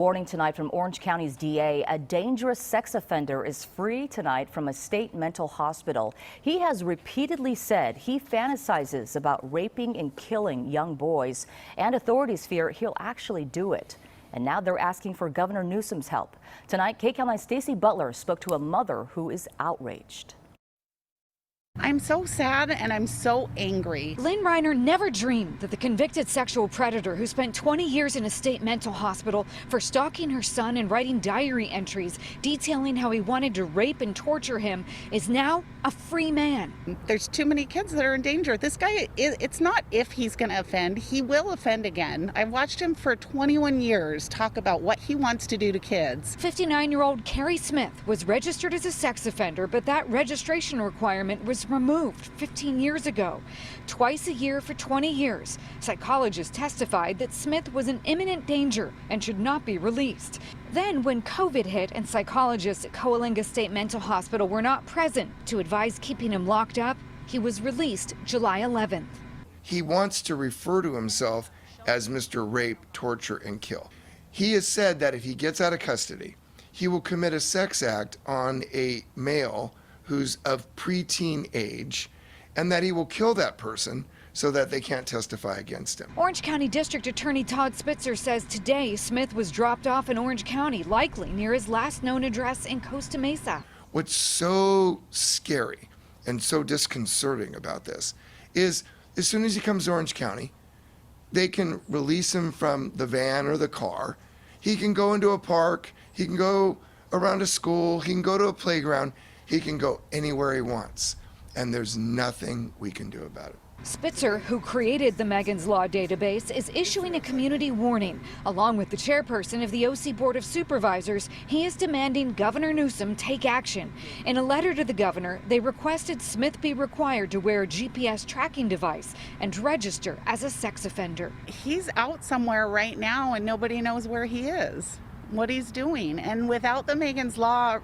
Warning tonight from Orange County's DA, a dangerous sex offender is free tonight from a state mental hospital. He has repeatedly said he fantasizes about raping and killing young boys, and authorities fear he'll actually do it. And now they're asking for Governor Newsom's help. Tonight, KCAL9's Stacey Butler spoke to a mother who is outraged. I'm so sad and I'm so angry. Lynn Reiner never dreamed that the convicted sexual predator who spent 20 years in a state mental hospital for stalking her son and writing diary entries detailing how he wanted to rape and torture him is now a free man. There's too many kids that are in danger. This guy, it's not if he's going to offend, he will offend again. I've watched him for 21 years talk about what he wants to do to kids. 59-year-old Carrie Smith was registered as a sex offender, but that registration requirement was removed 15 years ago. Twice a year for 20 years, psychologists testified that Smith was in imminent danger and should not be released. Then, when COVID hit and psychologists at Coalinga State Mental Hospital were not present to advise keeping him locked up, he was released July 11th. He wants to refer to himself as Mr. Rape, Torture, and Kill. He has said that if he gets out of custody, he will commit a sex act on a male who's of preteen age, and that he will kill that person so that they can't testify against him. Orange County District Attorney Todd Spitzer says today Smith was dropped off in Orange County, likely near his last known address in Costa Mesa. What's so scary and so disconcerting about this is as soon as he comes to Orange County, they can release him from the van or the car. He can go into a park, he can go around a school, he can go to a playground. He can go anywhere he wants, and there's nothing we can do about it. Spitzer, who created the Megan's Law database, is issuing a community warning. Along with the chairperson of the OC Board of Supervisors, he is demanding Governor Newsom take action. In a letter to the governor, they requested Smith be required to wear a GPS tracking device and register as a sex offender. He's out somewhere right now and nobody knows where he is, what he's doing. And without the Megan's Law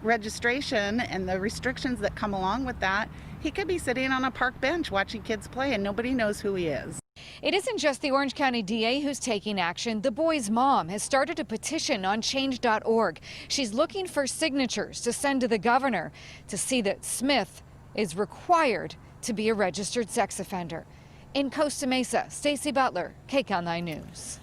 registration and the restrictions that come along with that, he could be sitting on a park bench watching kids play and nobody knows who he is. It isn't just the Orange County DA who's taking action. The boy's mom has started a petition on change.org. She's looking for signatures to send to the governor to see that Smith is required to be a registered sex offender. In Costa Mesa, Stacey Butler, KCAL9 News.